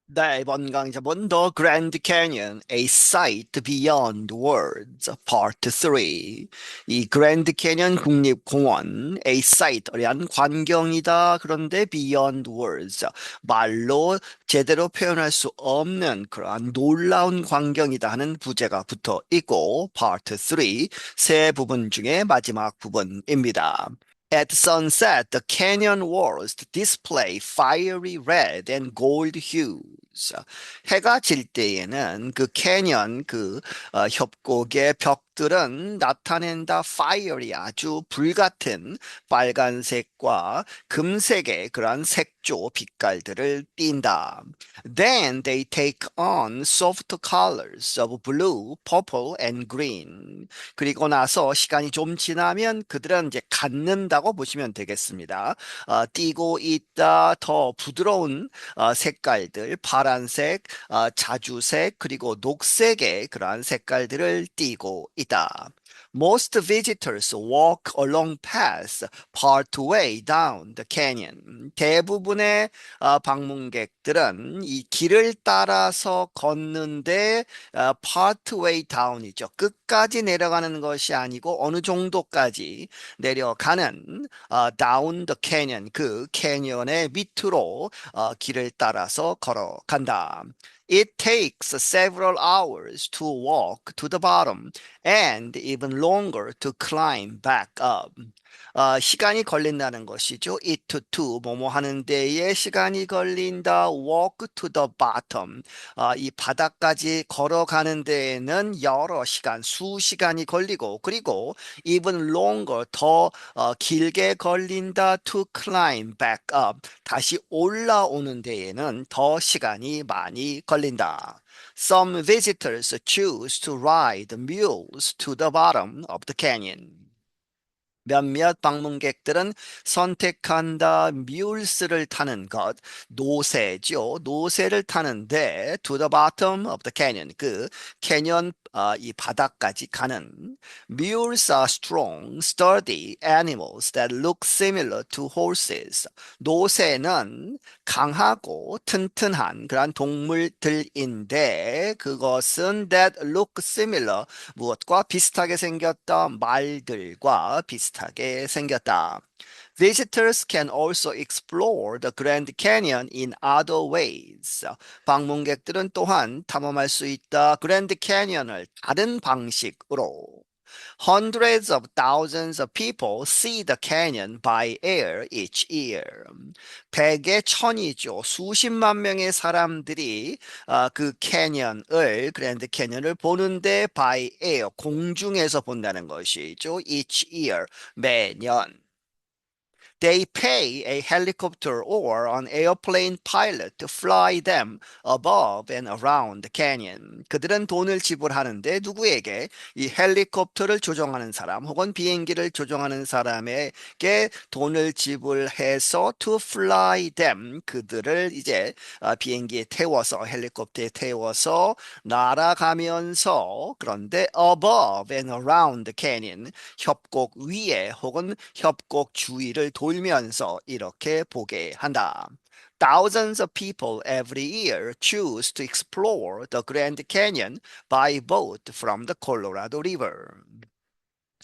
네, 이번 강좌는 The Grand Canyon, A Sight Beyond Words, Part 3. 이 그랜드 캐년 국립공원, A Sight, 어려운 광경이다. 그런데 Beyond Words, 말로 제대로 표현할 수 없는 그러한 놀라운 광경이다 하는 부제가 붙어 있고, Part 3, 세 부분 중에 마지막 부분입니다. At sunset, the canyon walls display fiery red and gold hues. 해가 질 때에는 그 캐년, 협곡의 벽들은 나타낸다 fiery, 아주 불같은 빨간색과 금색의 그러한 색조 빛깔들을 띈다. Then they take on soft colors of blue, purple, and green. 그리고 나서 시간이 좀 지나면 그들은 이제 갖는다고 보시면 되겠습니다. 띄고 있다 더 부드러운 색깔들, 파란색, 자주색, 그리고 녹색의 그러한 색깔들을 띠고 있다. Most visitors walk along paths part way down the canyon. 대부분의 방문객들은 이 길을 따라서 걷는데 part way down이죠. 끝까지 내려가는 것이 아니고 어느 정도까지 내려가는 down the canyon, 그 캐년의 밑으로 길을 따라서 걸어간다. It takes several hours to walk to the bottom and even longer to climb back up. 시간이 걸린다는 것이죠. It to 뭐뭐 하는 데에 시간이 걸린다. Walk to the bottom. 이 바닥까지 걸어가는 데에는 여러 시간, 수시간이 걸리고 그리고 even longer 더 길게 걸린다. To climb back up. 다시 올라오는 데에는 더 시간이 많이 걸린다. Some visitors choose to ride mules to the bottom of the canyon. 몇몇 방문객들은 선택한다 뮬스를 타는 것, 노새죠. 노새를 타는데 to the bottom of the canyon, 그 캐년 이 바닥까지 가는. Mules are strong, sturdy animals that look similar to horses. 노새는 강하고 튼튼한 그런 동물들인데 그것은 that look similar, 무엇과 비슷하게 생겼다, 말들과 비슷하게 생겼다. Visitors can also explore the Grand Canyon in other ways. 방문객들은 또한 탐험할 수 있다. 그랜드 캐니언을 다른 방식으로. Hundreds of thousands of people see the canyon by air each year. 백의 천이죠. 수십만 명의 사람들이 그 캐년을, 그랜드 캐년을 보는데 by air, 공중에서 본다는 것이죠. each year, 매년. They pay a helicopter or an airplane pilot to fly them above and around the canyon. 그들은 돈을 지불하는데 누구에게? 이 헬리콥터를 조종하는 사람 혹은 비행기를 조종하는 사람에게 돈을 지불해서 to fly them. 그들을 이제 비행기에 태워서 헬리콥터에 태워서 날아가면서 그런데 above and around the canyon. 협곡 위에 혹은 협곡 주위를 돌면서 이렇게 보게 한다. Thousands of people every year choose to explore the Grand Canyon by boat from the Colorado River.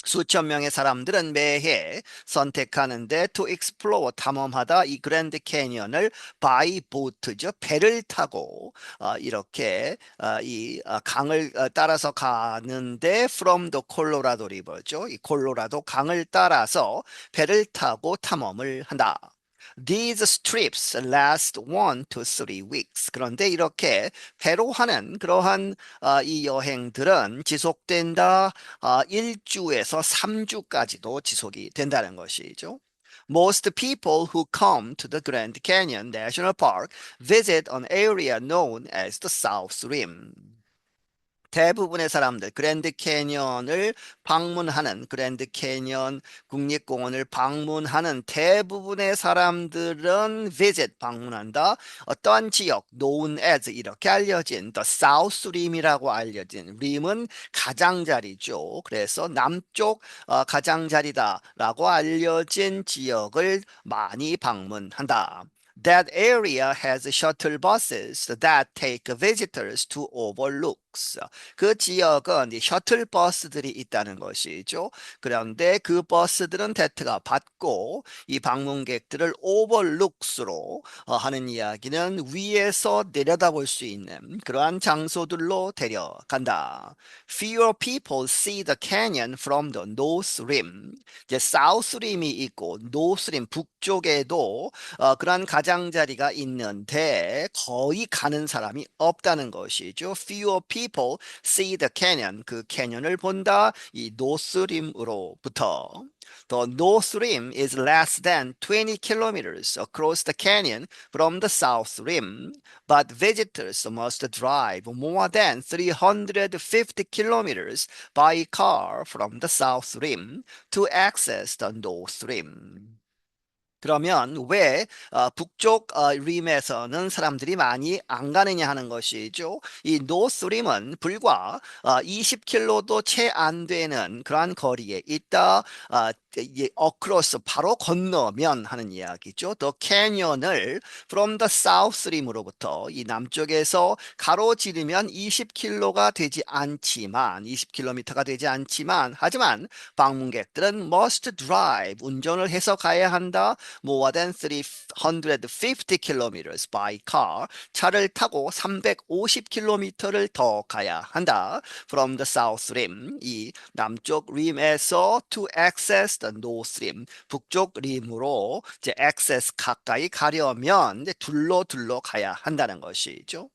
수천 명의 사람들은 매해 선택하는데 to explore, 탐험하다 이 그랜드 캐니언을 by boat죠. 배를 타고 이렇게 이 강을 따라서 가는데 from the Colorado River죠. 이 콜로라도 강을 따라서 배를 타고 탐험을 한다. These trips last 1 to 3 weeks. 그런데 이렇게 배로 하는 그러한 이 여행들은 지속된다. 1주에서 3주까지도 지속이 된다는 것이죠. Most people who come to the Grand Canyon National Park visit an area known as the South Rim. 대부분의 사람들, 그랜드 캐니언을 방문하는, 그랜드 캐니언 국립공원을 방문하는 대부분의 사람들은 visit, 방문한다. 어떠한 지역, known as, 이렇게 알려진 the South Rim이라고 알려진, 림은 가장자리죠. 그래서 남쪽 가장자리다라고 알려진 지역을 많이 방문한다. That area has shuttle buses that take visitors to overlooks. 그 지역은 이 셔틀 버스들이 있다는 것이죠. 그런데 그 버스들은 대트가 받고 이 방문객들을 오버룩스로 하는 이야기는 위에서 내려다볼 수 있는 그러한 장소들로 데려간다. Fewer people see the canyon from the north rim. 이제 사우스 림이 있고 노스 림 북쪽에도 그러한 가장자리가 있는데 거의 가는 사람이 없다는 것이죠. Fewer people see the canyon. 그 캐년을 본다. 이 노스림으로부터. The North Rim is less than 20 kilometers across the canyon from the South Rim, but visitors must drive more than 350 kilometers by car from the South Rim to access the North Rim. 그러면 왜 북쪽 림에서는 사람들이 많이 안 가느냐 하는 것이죠. 이 노스 림은 불과 20km도 채 안 되는 그러한 거리에 있다. 어크로스 바로 건너면 하는 이야기죠. 더 캐년을 from the south 림으로부터 이 남쪽에서 가로지르면 20km가 되지 않지만 20km가 되지 않지만 하지만 방문객들은 must drive 운전을 해서 가야 한다. more than 350 kilometers by car. 차를 타고 350km를 더 가야 한다. From the south rim, 이 남쪽 림에서 to access the north rim, 북쪽 림으로 이제 access 가까이 가려면 이제 둘러 가야 한다는 것이죠.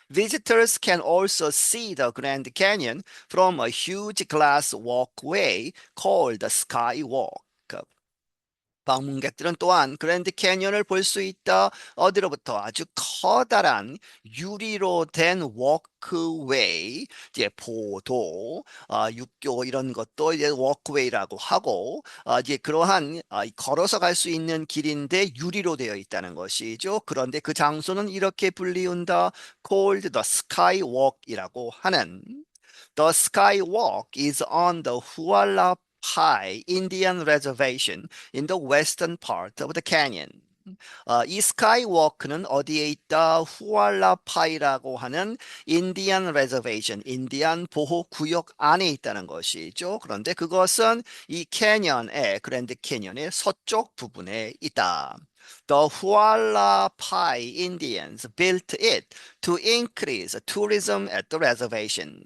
Visitors can also see the Grand Canyon from a huge glass walkway called the Skywalk. 방문객들은 또한 그랜드 캐니언을 볼 수 있다. 어디로부터 아주 커다란 유리로 된 워크웨이, 이제 보도, 육교 이런 것도 이제 워크웨이라고 하고, 이제 그러한 걸어서 갈 수 있는 길인데 유리로 되어 있다는 것이죠. 그런데 그 장소는 이렇게 불리운다. called the skywalk이라고 하는. The skywalk is on the Hualapai Indian Reservation in the western part of the canyon. 이 스카이워크는 어디에 있다? 후알라파이라고 하는 인디안 레저베이션, 인디안 보호구역 안에 있다는 것이죠. 그런데 그것은 이 캐년의 그랜드 캐년의 서쪽 부분에 있다. The Hualapai Indians built it to increase tourism at the reservation.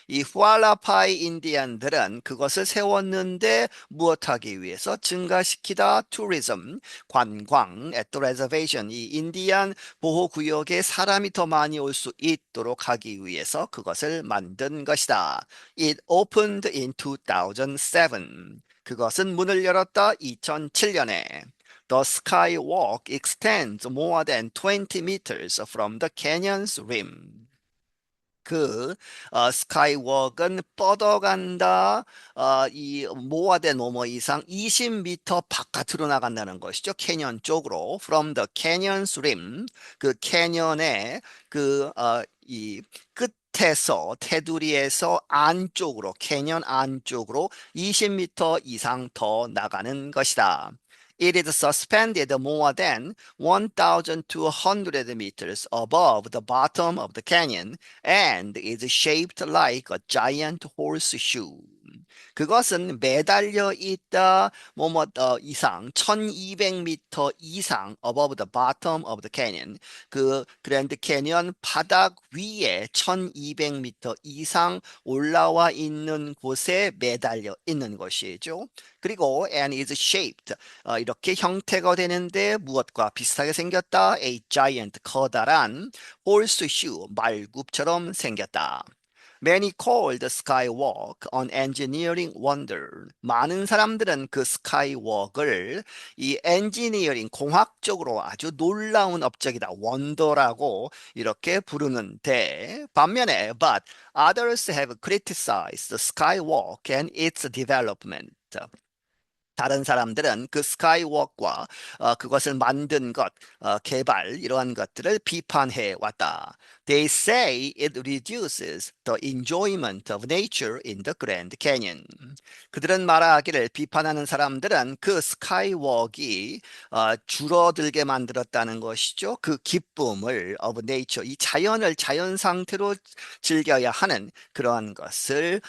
이 후알라파이 인디안들은 그것을 세웠는데 무엇하기 위해서 증가시키다 tourism 관광 at the reservation 이 인디안 보호구역에 사람이 더 많이 올 수 있도록 하기 위해서 그것을 만든 것이다. It opened in 2007. 그것은 문을 열었다 2007년에. The skywalk extends more than 20 meters from the canyon's rim. 그 스카이워크는 뻗어간다. 이 모아대 노모 이상 20m 바깥으로 나간다는 것이죠. 캐년 쪽으로 from the canyon's rim 그 캐년의 이 끝에서 테두리에서 안쪽으로 캐년 안쪽으로 20m 이상 더 나가는 것이다. It is suspended more than 1,200 meters above the bottom of the canyon and is shaped like a giant horseshoe. 그것은 매달려 있다 이상 1200m 이상 above the bottom of the canyon 그 그랜드 캐니언 바닥 위에 1200m 이상 올라와 있는 곳에 매달려 있는 것이죠. 그리고 and is shaped 이렇게 형태가 되는데 무엇과 비슷하게 생겼다? A giant 커다란 horseshoe 말굽처럼 생겼다. Many call the skywalk an engineering wonder. 많은 사람들은 그 스카이워크를 이 엔지니어링 공학적으로 아주 놀라운 업적이다. 원더라고 이렇게 부르는데 반면에 but others have criticized the skywalk and its development. 다른 사람들은 그 스카이워크와 그것을 만든 것, 개발 이러한 것들을 비판해 왔다. They say it reduces the enjoyment of nature in the Grand Canyon. 그들은 말하기를 비판하는 사람들은 그 스카이워크가 줄어들게 만들었다는 것이죠. 그 기쁨을 of nature, 이 자연을 자연 상태로 즐겨야 하는 그러한 것을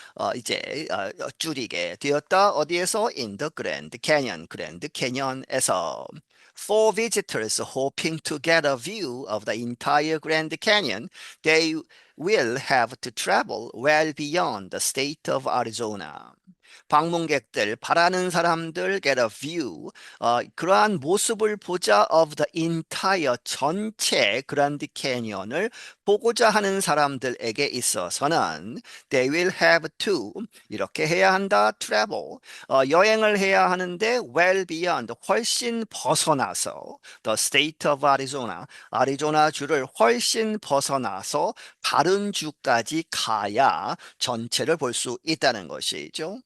줄이게 되었다. 어디에서? In the Grand Canyon, 그랜드 캐년에서. For visitors hoping to get a view of the entire Grand Canyon, they will have to travel well beyond the state of Arizona. 방문객들, 바라는 사람들 get a view, 그러한 모습을 보자 of the entire 전체 그란드 캐니언을 보고자 하는 사람들에게 있어서는 they will have to 이렇게 해야 한다. travel 여행을 해야 하는데 well beyond 훨씬 벗어나서 the state of Arizona 아리조나 주를 훨씬 벗어나서 다른 주까지 가야 전체를 볼 수 있다는 것이죠.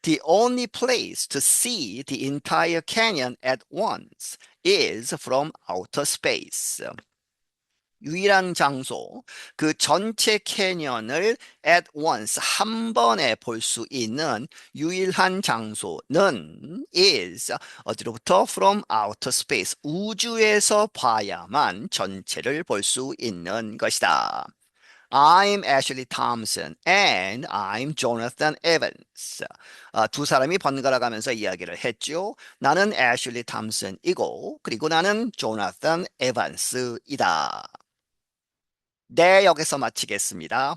The only place to see the entire canyon at once is from outer space. 유일한 장소, 그 전체 캐년을 at once 한 번에 볼 수 있는 유일한 장소는 is 어디로부터? From outer space 우주에서 봐야만 전체를 볼 수 있는 것이다. I'm Ashley Thompson and I'm Jonathan Evans. 두 사람이 번갈아 가면서 이야기를 했죠. 나는 애슐리 탐슨이고 그리고 나는 조나단 에반스이다. 네, 여기서 마치겠습니다.